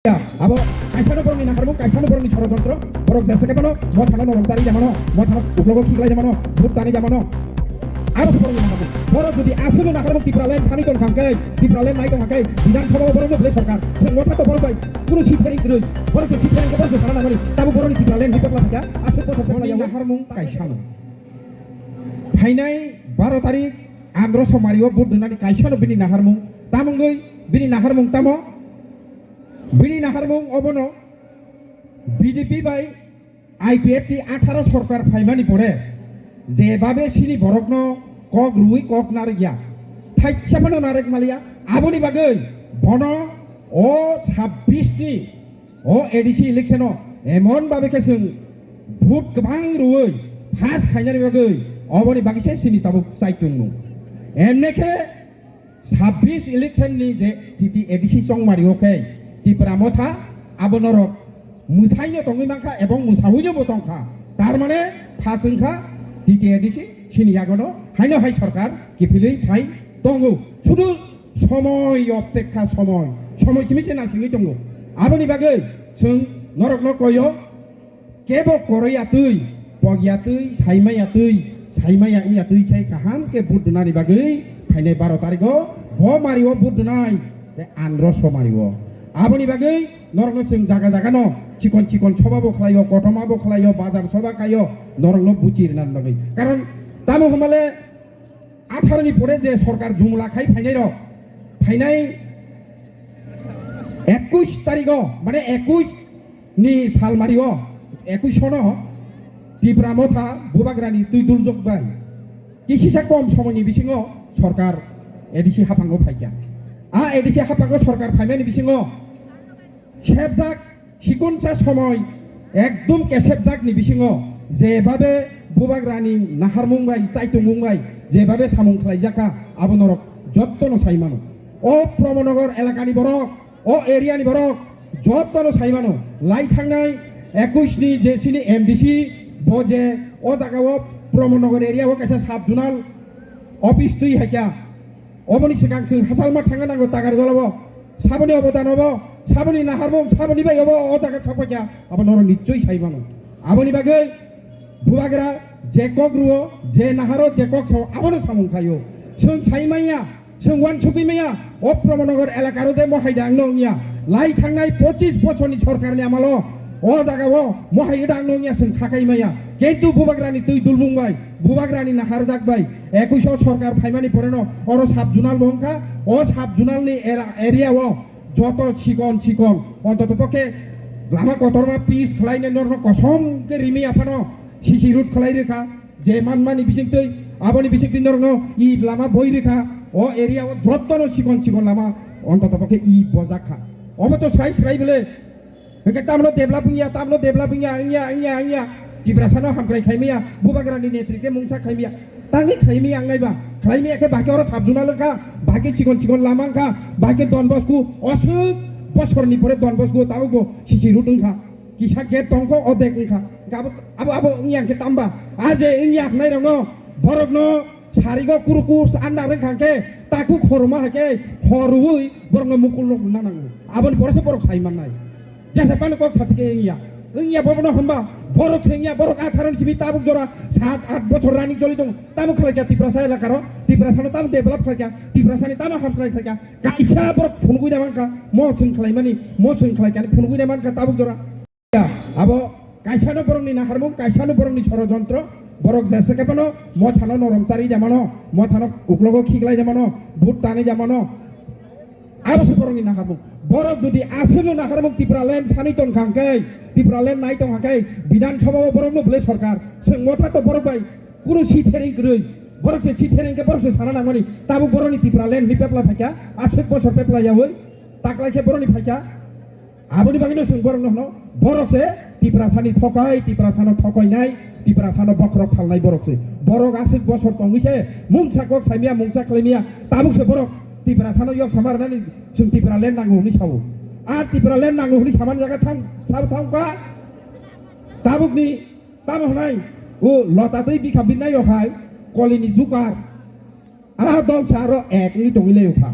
Abo kaisano borong ni nakarmu kaisano borong ni ষড়যন্ত্র borok jese kepono mo thana noromsari jamano mo thana uklogo khiglai jamano bhuttani jamano abo borong ni nakarmu borok jodi asulu nakarmu tipralen sani ton khangkai tipralen nai ton khangkai bidan sabao borong no ble sarkar se motha to borok bai puno sithering kroi borok se sithering ke borok sana namani tabu borong ni tipralen hipokla thaka asu po sabao ya nakarmu kaisano phainai 12 tarik andro somario buddunani kaisano bini nakarmu tamungoi bini nakarmu tamo Bini naharmung obono BJP by IPFT 18 সরকার ফাইমানি পড়ে যেভাবে সিনি বরকনো cock রুই cock নারিয়া থাইছামানো নারেক Malia আবনি বাগৈ বন ও 26 নি ও ADC election এমন ভাবে কেসং vote গোবাং রুই ফাস খাইনানি বাগৈ অবনি বাগিছে সিনি তাবুক সাইতুংनु এমনেকে 26 ইলেকশন নি যে টিটি এডিসি চং মারিওকে Tipramotha abonorok musaino tongi mangka ebong musawujo botongka tarmane phasungkha DTADC siniyagono haino hai sarkar kipilei phai tongo শুধু সময় অপেক্ষা সময় সিমিছে না সিমি tongo aboni bagoi जों नरकनो koyo kebo koroi atui pogi atui saimai atui saimai ai atui chai kaham ke budunani bagoi phaine 12 tariko bo mariwo budunai andro somariwo Aboni bagai norong sing jaga no cikon sobabo khlayo kotomabo khlayo bazar soba kayo norong bucir nan bagai karon tamu humale 18 ni pore je sarkar jumla khai phainai 21 tariko mane 21 ni sal mario 21 sono Tipramotha bubagrani tui duljok bai kisisa kom somoyni bisingo sarkar edisi hapango phaikya edisi hapango sarkar phaimani bisingo সেবজাক শিকুনসা সময় একদম কেসেবজাক নিবিসিঙো যেভাবে বুবাগ্রানি নাহার মুম্বাই চাইতো মুম্বাই যেভাবে সামুং খাইজাকা আবনরক যত্ন সাইমানো ও প্রমনগর এলাকানি বরক ও এরিয়ানি বরক যত্ন সাইমানো লাই থাংনাই 21 নি যে সিনি MDC বজে ও জায়গাও প্রমনগর এরিয়া ও কাছে সাব জোনাল অফিস তুই হাইকা অবনি সিগাংসিং হাসালমা থাঙ্গা নাঙ্গো তাগার জলাবো সাবনি অবদান হবো সাবনি নাহারবো সাবনি বাই হবো ও জায়গা ছাপাইয়া আবার নর নিশ্চয়ই সাইবানো আবনি বাগৈ বুবাগ্রা যে কক রুও যে নাহারো যে কক ছাও আবারও সামুং খাইও जों সাইমাইয়া जों ওয়ান সুকিমাইয়া ও প্রমনগর এলাকারও যে মহাইদাং নংইয়া লাই থাংনাই 25 বছরনি সরকারনি আমালো ও জায়গাও মহাইদাং নংইয়া जों থাকাইমাইয়া কিন্তু বুবাগ্রানি তুই দুলমুংবাই বুবাগ্রানি নাহার জাগবাই 21 সরকার ফাইমানি পরেনো অর সাব জুনাল বংকা ও সাব জুনালনি এরিয়াও যত চিকন অন্তত পক্ষে লামা কতরমা পিস খলাইনে নর কসমকে রিমি আফানো সিসি রুট খলাই রেখা যে মানমানি বিসিংতৈ আবনি বিসিংতি নর ই লামা বই রেখা ও এরিয়া যত চিকন লামা অন্তত পক্ষে ই বজাখা অমত সাই বলে হেকে তামলো ডেভেলপিংয়া ইয়া Tibrasano hamkrai khaimia bubagrani netrike mungsa khaimia tangi khaimia angnaiba khaimia ke baki ora sabjunalka baki cikon lamangka baki donbosku osuk bosorni pore donbosku tabugo sisi rutungka kisa ke tongko odekungka abo ngiang ke tamba aje ngiak nai rangno borokno sarigo kurukus anda rengkangke taku khorma hake horui borokno mukul nanang abon porose borok saiman nai jasa pan kok satike ngiak Ingia bobono hamba borok sengya borok 18 sibi tabuk jora 7-8 বছর running চলি দং তামু খালাইয়া তিপ্রাসা এলাকারো তিপ্রাসানো তাম develop খাইয়া তিপ্রাসানি তামা হামপ্লাই খাইয়া কাইসা borok ফুনগুই দেমানকা মসুন খালাইমানি মসুন খালাইকানি ফুনগুই দেমানকা tabuk jora আবো কাইসানো বরংনি নাহারমু কাইসানো বরংনি ষড়যন্ত্র borok jese kepono mo thano noromsari jamano mo thano uklogo khiglai jamano vote টানি jamano আবো বরংনি নাহারমু borok jodi asulu naharmuk tipralen saniton khangkai tipralen nai tong hakai bidan sabao borok no ble sarkar जों motha to borok bai kuno sithering kroi borok se sithering ke borok se sana namani tabu boroni tipralen ni pepla phaka asuk bosor pepla yawoi taklai ke boroni phaka aboni bagino जों borok no borok se tiprasani thokoi nai tiprasano bokrok phalnai borok se borok asuk bosor tongise mungsa kok saimia mungsa khlaimia tabuk se borok Tiprasano yok samarnani जों tipralen nangu ni sawo tipralen nangu ni saman jaga tham ka tabukni tamohnai o lotatei bikhabinai yohai kolini jukar dol charo ek ni tongile ukha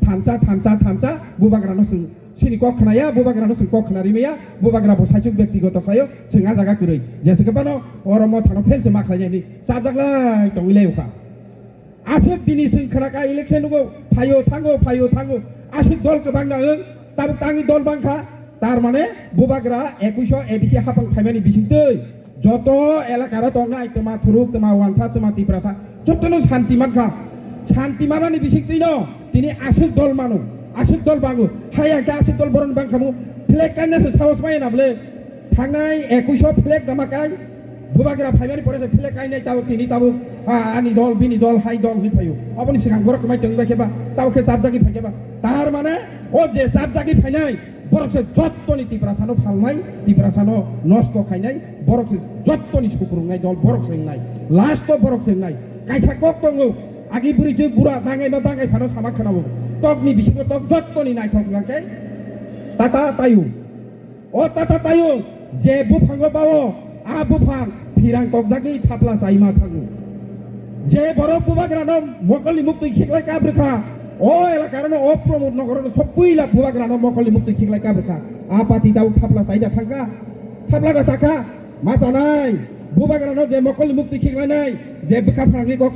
thamcha bubagrano जों sini kok kena ya bubagra no sini kok kena rimia bubagra bo sajuk ব্যক্তিগত kayo singa jaga kuroi jese ke pano oro mo thano fel se makhla ni sabjak lai to wilai uka asik dini sing khana ka election go phayo thango asik dol ke bangna tab tangi dol bangkha তার মানে বুবাগ্রা 2100 ADC হাফাং ফাইমানি বিসিংতৈ যত এলাকার দংনা তোমা থুরুক তোমা ওয়ানসা তোমা তিপ্রাসা যতনো শান্তি মানখা শান্তি মানানি বিসিংতৈ ন তিনি আসল দল মানু আসল দল বাঙ্গু হাই আকে আসল দল বরন বাংখামু ফ্লেগ কাইনাসে সাহস পায় না বলে থাংনাই 2100 ফ্লেগ দামাকাই বুবাগ্রা ফাইমানি পরে ফ্লেগ কাইনাই তাও তিনি তাও আনি দল বিনি দল হাই দল নি ফায়ু অবনি সিগাং বরক মাই তংবা কেবা তাও কে সাবজাগি ফাইকেবা তার মানে ও যে সাবজাগি ফাইনাই বরকসে যত্তনি তিপ্রাসানো ফালনাই তিপ্রাসানো নষ্ট খাইনাই বরকসে যত্তনি সুকুরুংনাই দল বরকসে নাই লাস্ট বরকসে নাই কাইসা কক তঙ্গো আগি বুড়িছে বুড়া দাঙ্গাই বা দাঙ্গাই ফানো সামা খানাবো তকনি বিসিকো তক যত্তনি নাই থকলাকে তাতা তায়ু ও তাতা তায়ু যে বুফাঙ্গো বাও আ বুফাং ফিরাং ককজাগি থাপলা চাইমা থাগু যে বড় বুবাগ্রানো মকলি মুক্তি খেকলাই কাব্রেখা ও এলাকার ও প্রমোদ নগর সবইলা বুবাগ্রানো মকলি মুক্তি খেকলাই কাব্রেখা আ পাতি দাও থাপলা চাইদা থাকা থাপলাটা চাকা মাছা নাই বুবাগ্রানো যে মকলি মুক্তি খেকলাই নাই যে বিকা ফাঙ্গি কক